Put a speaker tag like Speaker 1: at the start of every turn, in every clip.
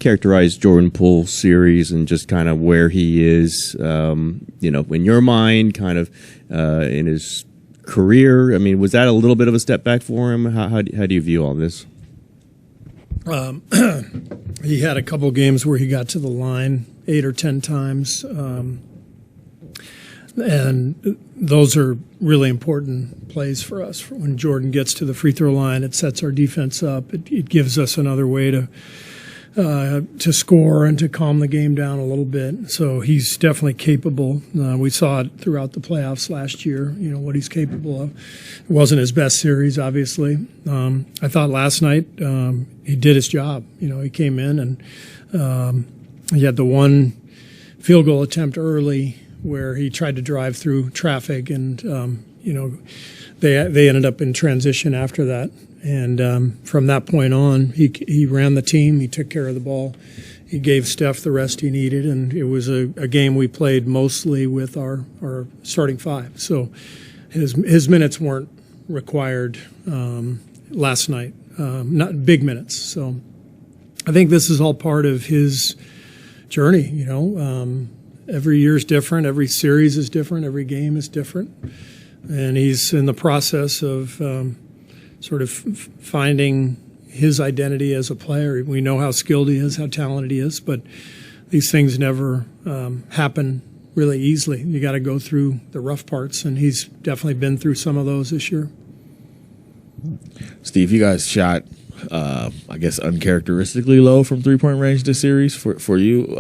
Speaker 1: characterize Jordan Poole's series and just kind of where he is, in your mind, kind of in his career? I mean, was that a little bit of a step back for him? How do you view all this?
Speaker 2: He had a couple games where he got to the line 8 or 10 times. And those are really important plays for us. When Jordan gets to the free throw line, it sets our defense up. It gives us another way to score and to calm the game down a little bit. So he's definitely capable. We saw it throughout the playoffs last year, what he's capable of. It wasn't his best series, obviously. I thought last night he did his job. He came in and he had the one field goal attempt early where he tried to drive through traffic, and they ended up in transition after that. And from that point on, he ran the team. He took care of the ball. He gave Steph the rest he needed, and it was a game we played mostly with our starting five. So his minutes weren't required last night, not big minutes. So I think this is all part of his journey. Every year is different. Every series is different. Every game is different. And he's in the process of sort of finding his identity as a player. We know how skilled he is, how talented he is, but these things never happen really easily. You got to go through the rough parts, and he's definitely been through some of those this year.
Speaker 3: Steve, you guys shot, I guess, uncharacteristically low from three-point range this series. For you,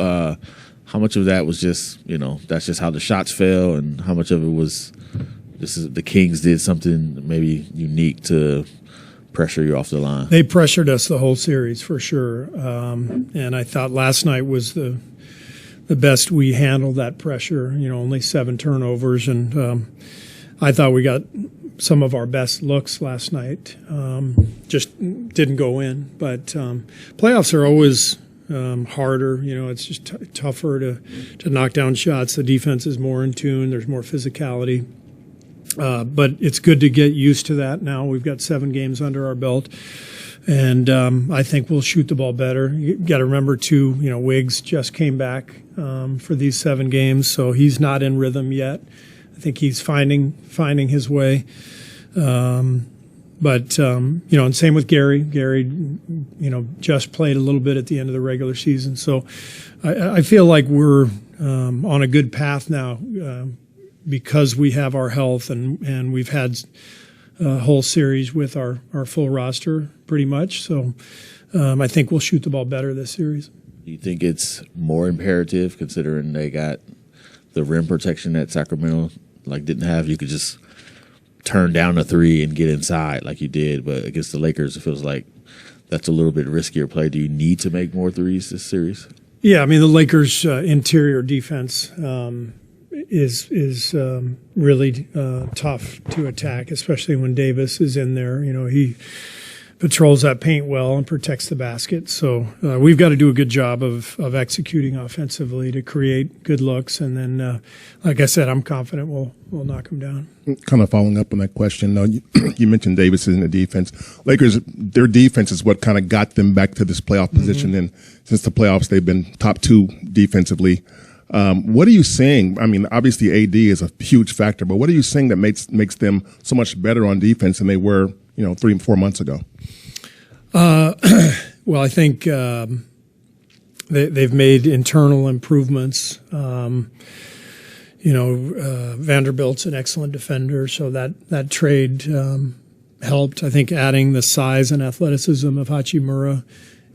Speaker 3: how much of that was just, that's just how the shots fell, and how much of it was the Kings did something maybe unique to pressure you off the line? They
Speaker 2: pressured us the whole series for sure, and I thought last night was the best we handled that pressure. Only 7 turnovers, and I thought we got some of our best looks last night. Just didn't go in, but playoffs are always harder. It's just tougher to knock down shots. The defense is more in tune. There's more physicality. But it's good to get used to that now. We've got 7 games under our belt, and I think we'll shoot the ball better. You got to remember, too, Wiggs just came back for these 7 games, so he's not in rhythm yet. I think he's finding his way. But and same with Gary. Gary, just played a little bit at the end of the regular season. So I feel like we're on a good path now because we have our health, and we've had a whole series with our full roster pretty much. So I think we'll shoot the ball better this series.
Speaker 3: Do you think it's more imperative, considering they got the rim protection that Sacramento didn't have? You could just turn down a 3 and get inside like you did, but against the Lakers, it feels like that's a little bit riskier play. Do you need to make more threes this series?
Speaker 2: Yeah, I mean, the Lakers' interior defense is really tough to attack, especially when Davis is in there. He patrols that paint well and protects the basket. So we've got to do a good job of executing offensively to create good looks. And then, like I said, I'm confident we'll knock them down.
Speaker 4: Kind of following up on that question, you mentioned Davis in the defense. Lakers, their defense is what kind of got them back to this playoff position. And since the playoffs, they've been top 2 defensively. What are you seeing? I mean, obviously AD is a huge factor, but what are you seeing that makes them so much better on defense than they were, 3-4 months ago?
Speaker 2: Well, I think they've made internal improvements. Vanderbilt's an excellent defender, so that trade helped. I think adding the size and athleticism of Hachimura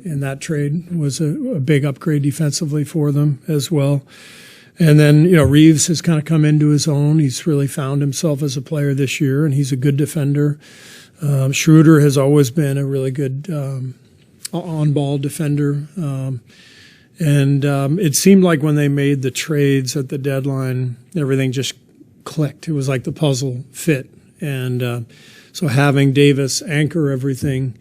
Speaker 2: in that trade was a big upgrade defensively for them as well. And then, Reeves has kind of come into his own. He's really found himself as a player this year, and he's a good defender. Schroeder has always been a really good on-ball defender. And it seemed like when they made the trades at the deadline, everything just clicked. It was like the puzzle fit. And so having Davis anchor everything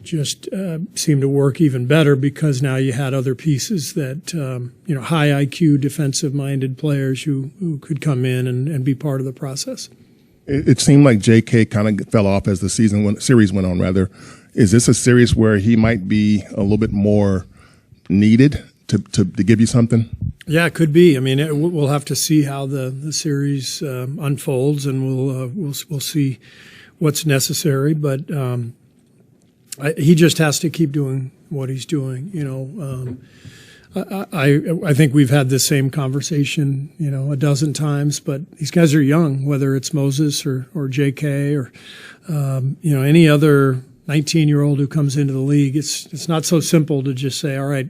Speaker 2: just seemed to work even better, because now you had other pieces that, high IQ, defensive-minded players who could come in and be part of the process.
Speaker 4: It seemed like J.K. kind of fell off as the series went on, rather. Is this a series where he might be a little bit more needed to give you something?
Speaker 2: Yeah, it could be. I mean, we'll have to see how the series unfolds, and we'll see what's necessary. But he just has to keep doing what he's doing. I think we've had the same conversation, a dozen times. But these guys are young, whether it's Moses or J.K. or any other 19-year-old who comes into the league. It's not so simple to just say, all right,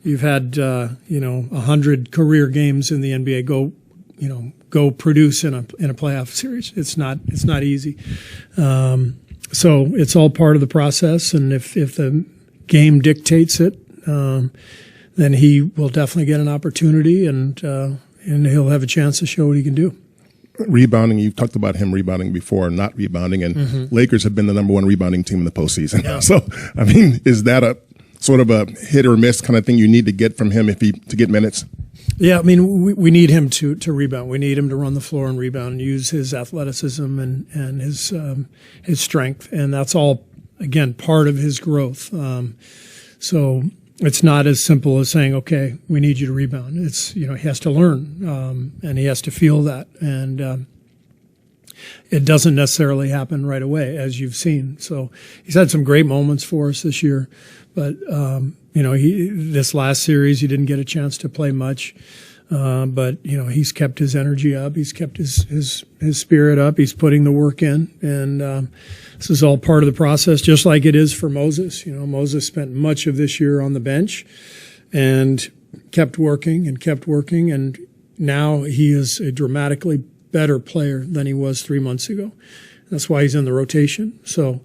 Speaker 2: you've had 100 career games in the NBA. Go produce in a playoff series. It's not easy. So it's all part of the process, and if the game dictates it, then he will definitely get an opportunity, and he'll have a chance to show what he can do.
Speaker 4: Rebounding, you've talked about him rebounding before, not rebounding, and Lakers have been the number one rebounding team in the postseason. Yeah. So, I mean, is that a sort of a hit or miss kind of thing you need to get from him to get minutes?
Speaker 2: Yeah, I mean, we need him to rebound. We need him to run the floor and rebound and use his athleticism and his strength, and that's all, again, part of his growth. So it's not as simple as saying, okay, we need you to rebound. It's, he has to learn, and he has to feel that, and it doesn't necessarily happen right away, as you've seen. So he's had some great moments for us this year, but this last series he didn't get a chance to play much, but he's kept his energy up, he's kept his spirit up, he's putting the work in, and this is all part of the process, just like it is for Moses. Moses spent much of this year on the bench and kept working, and now he is a dramatically better player than he was 3 months ago. That's why he's in the rotation. So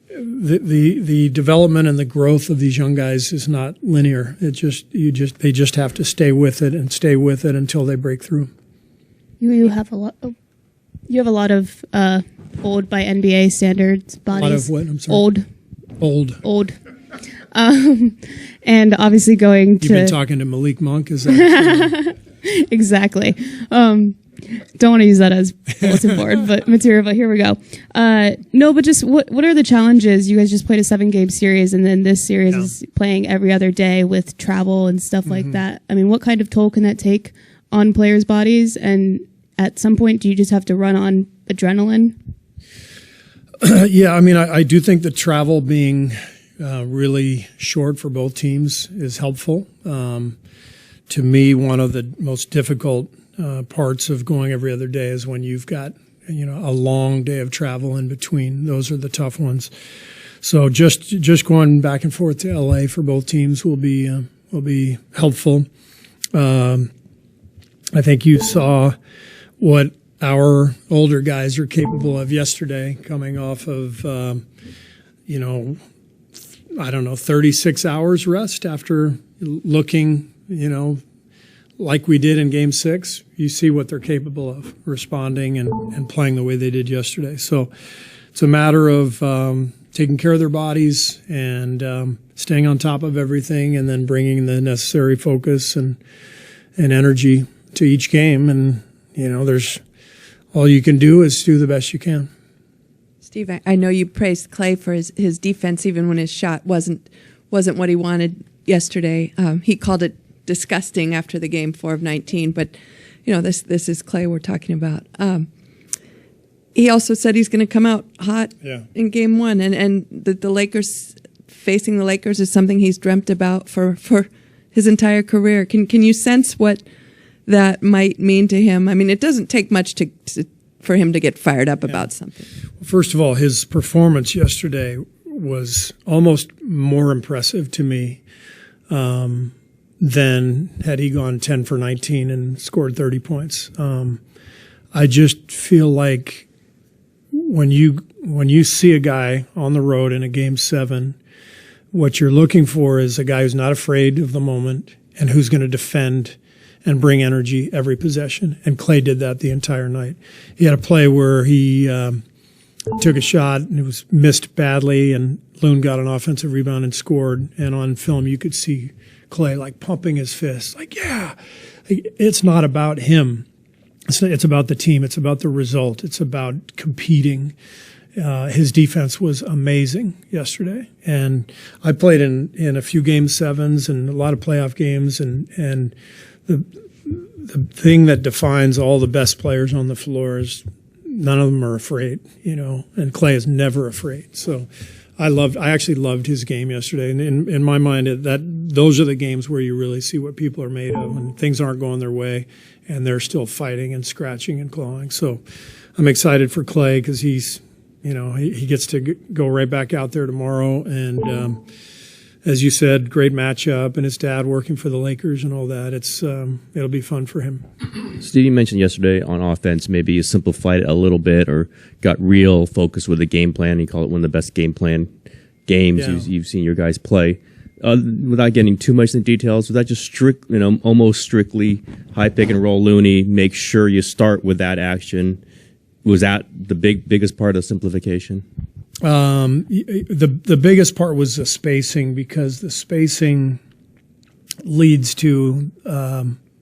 Speaker 2: the development and the growth of these young guys is not linear. They just have to stay with it until they break through.
Speaker 5: You have a lot of old by NBA standards bodies.
Speaker 2: A lot of what? I'm sorry. Old.
Speaker 5: And obviously going
Speaker 2: You've been talking to Malik Monk, is that?
Speaker 5: Exactly. Don't want to use that as bulletin board, but material. But here we go. No, but just what are the challenges? You guys just played a 7-game series, and then this series is playing every other day with travel and stuff like that. I mean, what kind of toll can that take on players' bodies? And at some point, do you just have to run on adrenaline?
Speaker 2: Yeah, I mean, I do think the travel being really short for both teams is helpful. To me, one of the most difficult parts of going every other day is when you've got a long day of travel in between. Those are the tough ones. So just going back and forth to LA for both teams will be helpful. I think you saw what our older guys are capable of yesterday, coming off of 36 hours rest after looking like we did in Game 6. You see what they're capable of, responding and playing the way they did yesterday. So it's a matter of taking care of their bodies and staying on top of everything, and then bringing the necessary focus and energy to each game. And there's all you can do is do the best you can.
Speaker 6: Steve, I know you praised Clay for his defense, even when his shot wasn't what he wanted yesterday. He called it disgusting after the game 4 of 19, but this is Clay we're talking about. He also said he's going to come out hot in Game 1, and the Lakers, facing the Lakers is something he's dreamt about for his entire career. Can you sense what that might mean to him? I mean, it doesn't take much for him to get fired up about something.
Speaker 2: First of all, his performance yesterday was almost more impressive to me than had he gone 10 for 19 and scored 30 points. I just feel like when you see a guy on the road in a Game 7, what you're looking for is a guy who's not afraid of the moment and who's going to defend and bring energy every possession. And Clay did that the entire night. He had a play where he took a shot and it was missed badly, and Loon got an offensive rebound and scored. And on film, you could see Clay like pumping his fist, like, yeah. It's not about him. It's about the team. It's about the result. It's about competing. his defense was amazing yesterday. And I played in a few game sevens and a lot of playoff games, and the thing that defines all the best players on the floor is none of them are afraid, and Clay is never afraid. So I actually loved his game yesterday. And in my mind, those are the games where you really see what people are made of, and things aren't going their way and they're still fighting and scratching and clawing. So I'm excited for Clay because he's, he gets to go right back out there tomorrow. And, as you said, great matchup, and his dad working for the Lakers and all that. It'll be fun for him.
Speaker 1: Steve, you mentioned yesterday on offense, maybe you simplified it a little bit or got real focused with the game plan. You call it one of the best game plan games you've seen your guys play. Without getting too much in the details, was that just almost strictly high pick and roll Looney? Make sure you start with that action. Was that the biggest part of simplification?
Speaker 2: The biggest part was the spacing, because the spacing leads to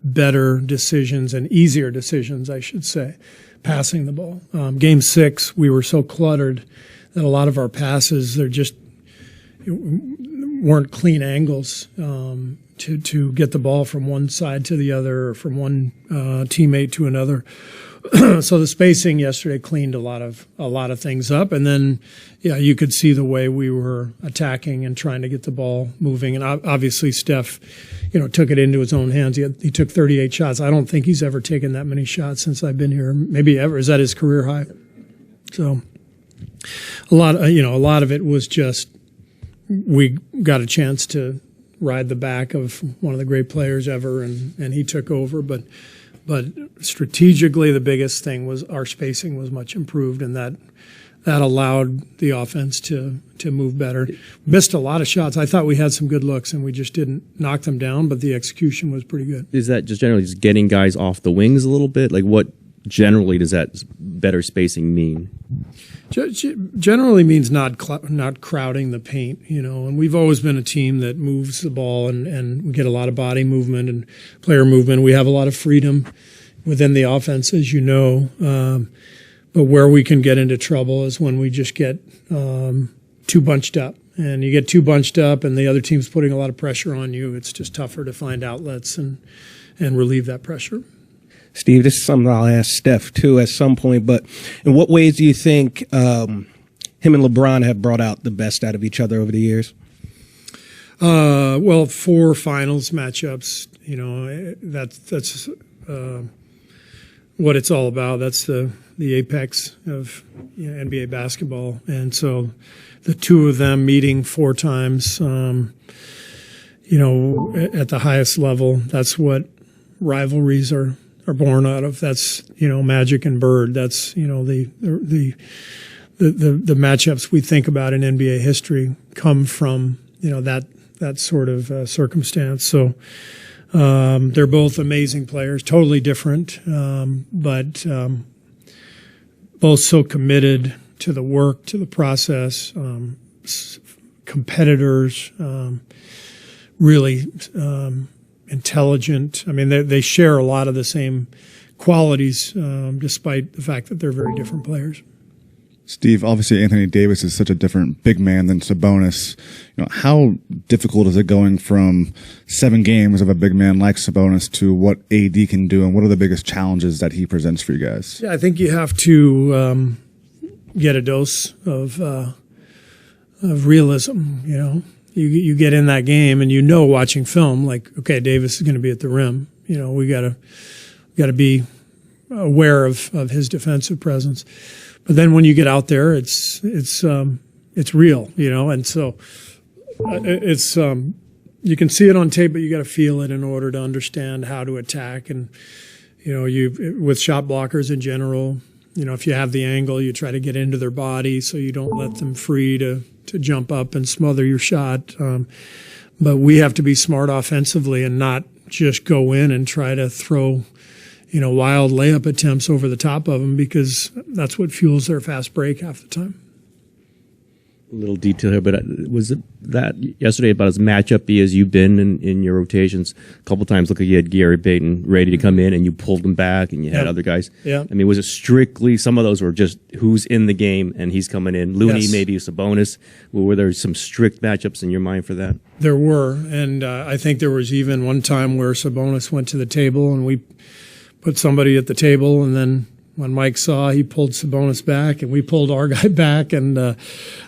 Speaker 2: better decisions and easier decisions, I should say, passing the ball. Game 6, we were so cluttered that a lot of our passes, weren't clean angles to get the ball from one side to the other or from one teammate to another. So the spacing yesterday cleaned a lot of things up, and then you could see the way we were attacking and trying to get the ball moving. And obviously Steph, took it into his own hands. He took 38 shots. I don't think he's ever taken that many shots since I've been here. Maybe ever. Is that his career high? So a lot of it was just we got a chance to ride the back of one of the great players ever, and he took over, but strategically, the biggest thing was our spacing was much improved, and that allowed the offense to move better. Missed a lot of shots. I thought we had some good looks, and we just didn't knock them down, but the execution was pretty good.
Speaker 1: Is that just generally just getting guys off the wings a little bit? Like, what generally does that better spacing mean?
Speaker 2: Generally means not crowding the paint, and we've always been a team that moves the ball and we get a lot of body movement and player movement. We have a lot of freedom within the offense, as you know, but where we can get into trouble is when we just get too bunched up. And you get too bunched up and the other team's putting a lot of pressure on you. It's just tougher to find outlets and relieve that pressure.
Speaker 7: Steve, this is something I'll ask Steph, too, at some point, but in what ways do you think him and LeBron have brought out the best out of each other over the years?
Speaker 2: Well, 4 finals matchups, that's what it's all about. That's the apex of NBA basketball. And so the two of them meeting 4 times, at the highest level, that's what rivalries are born out of. That's, Magic and Bird. That's, the matchups we think about in NBA history come from, that sort of circumstance. So they're both amazing players, totally different, but both so committed to the work, to the process, competitors, really intelligent. I mean, they share a lot of the same qualities, despite the fact that they're very different players.
Speaker 8: Steve, obviously Anthony Davis is such a different big man than Sabonis. How difficult is it going from 7 games of a big man like Sabonis to what AD can do, and what are the biggest challenges that he presents for you guys?
Speaker 2: Yeah, I think you have to get a dose of realism. You get in that game and watching film, like, okay, Davis is going to be at the rim. We got to be aware of his defensive presence. But then when you get out there, it's real, and so it's you can see it on tape, but you got to feel it in order to understand how to attack. And with shot blockers in general, if you have the angle, you try to get into their body so you don't let them free to jump up and smother your shot. But we have to be smart offensively and not just go in and try to throw wild layup attempts over the top of them, because that's what fuels their fast break half the time.
Speaker 1: little detail here, but was it that yesterday about as matchup-y as you've been in your rotations? A couple times, look like you had Gary Payton ready to come in, and you pulled him back, and you had other guys.
Speaker 2: Yeah.
Speaker 1: I mean, was it strictly some of those were just who's in the game and he's coming in? Looney,
Speaker 2: Yes.
Speaker 1: maybe it's a bonus. Were there some strict matchups in your mind for that?
Speaker 2: There were, and I think there was even one time where Sabonis went to the table, and we put somebody at the table, and then when Mike saw, he pulled Sabonis back, and we pulled our guy back, and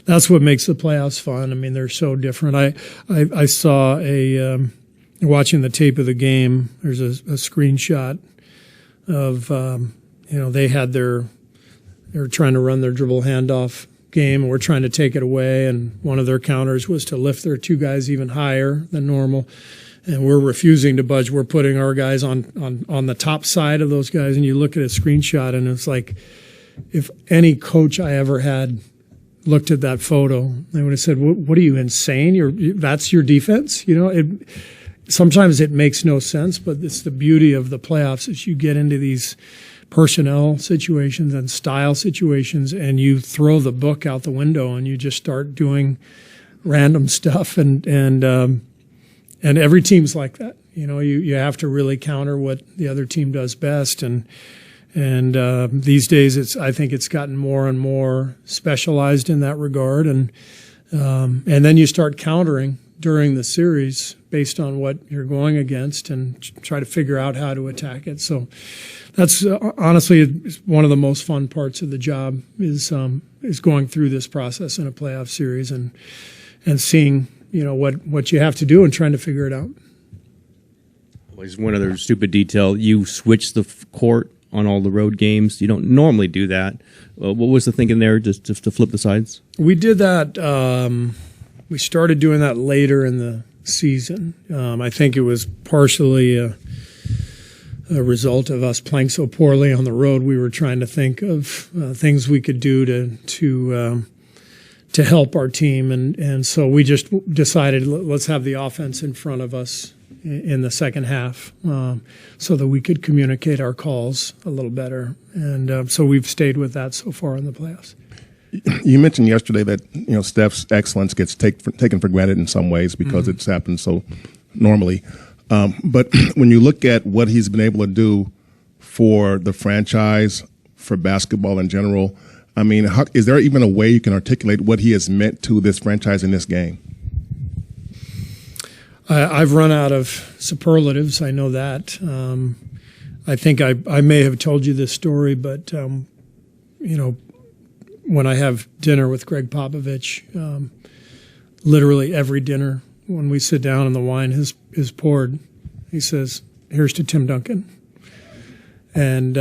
Speaker 2: that's what makes the playoffs fun. I mean, they're so different. I saw watching the tape of the game. There's a screenshot of they were trying to run their dribble handoff game, and we're trying to take it away, and one of their counters was to lift their two guys even higher than normal. And we're refusing to budge. We're putting our guys on the top side of those guys. And you look at a screenshot, and it's like, if any coach I ever had looked at that photo, they would have said, "What are you, insane? That's your defense?" You know, sometimes it makes no sense, but it's the beauty of the playoffs is you get into these personnel situations and style situations, and you throw the book out the window, and you just start doing random stuff, and every team's like that. You know, you have to really counter what the other team does best. And these days, I think it's gotten more and more specialized in that regard. And then you start countering during the series based on what you're going against and try to figure out how to attack it. So that's honestly one of the most fun parts of the job is going through this process in a playoff series and seeing, you know, what you have to do and trying to figure it out.
Speaker 1: Always one other stupid detail. You switch the court on all the road games. You don't normally do that. What was the thinking there, just to flip the sides?
Speaker 2: We did that. We started doing that later in the season. I think it was partially a result of us playing so poorly on the road. We were trying to think of things we could do to help our team, and so we just decided let's have the offense in front of us in the second half, so that we could communicate our calls a little better, and so we've stayed with that so far in the playoffs.
Speaker 4: You mentioned yesterday that Steph's excellence gets taken for granted in some ways because it's happened so normally, but when you look at what he's been able to do for the franchise, for basketball in general, I mean, is there even a way you can articulate what he has meant to this franchise in this game?
Speaker 2: I've run out of superlatives. I know that. I think I may have told you this story, but when I have dinner with Greg Popovich, literally every dinner, when we sit down and the wine is poured, he says, "Here's to Tim Duncan," and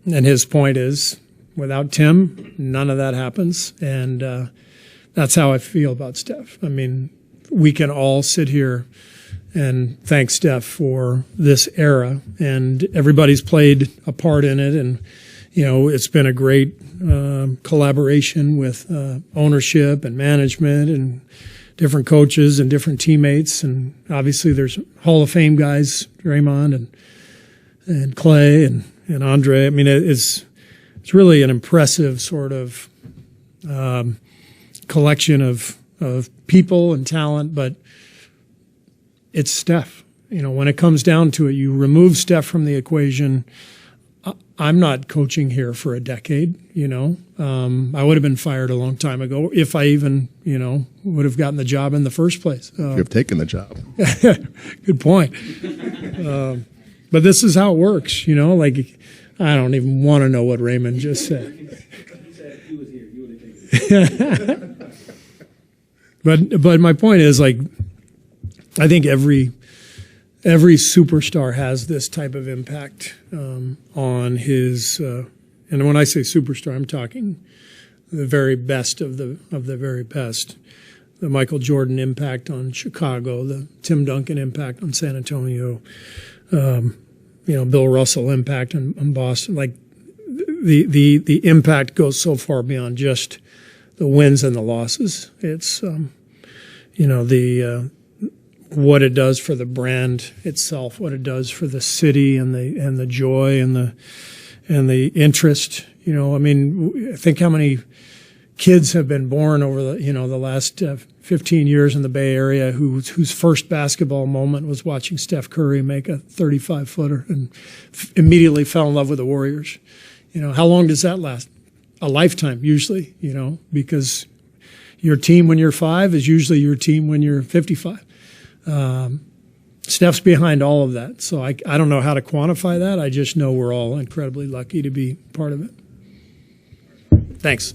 Speaker 2: his point is, without Tim, none of that happens, and that's how I feel about Steph. I mean, we can all sit here and thank Steph for this era, and everybody's played a part in it, and it's been a great collaboration with ownership and management and different coaches and different teammates, and obviously there's Hall of Fame guys, Draymond and Clay and Andre. I mean, it's really an impressive sort of collection of people and talent, but it's Steph. When it comes down to it, you remove Steph from the equation. I'm not coaching here for a decade, I would have been fired a long time ago if I even, would have gotten the job in the first place.
Speaker 4: You have taken the job.
Speaker 2: Good point. But this is how it works, like I don't even want to know what Raymond just said.
Speaker 7: He said if he was here, you would have taken it.
Speaker 2: But my point is, like, I think every superstar has this type of impact on his. And when I say superstar, I'm talking the very best of the very best. The Michael Jordan impact on Chicago, the Tim Duncan impact on San Antonio, Bill Russell impact on Boston. Like the impact goes so far beyond just the wins and the losses. It's what it does for the brand itself, what it does for the city and the joy and the interest. I mean, think how many kids have been born over the last 15 years in the Bay Area whose first basketball moment was watching Steph Curry make a 35-footer and immediately fell in love with the Warriors. How long does that last? A lifetime, usually, because your team when you're 5 is usually your team when you're 55. Steph's behind all of that. So I don't know how to quantify that. I just know we're all incredibly lucky to be part of it. Thanks.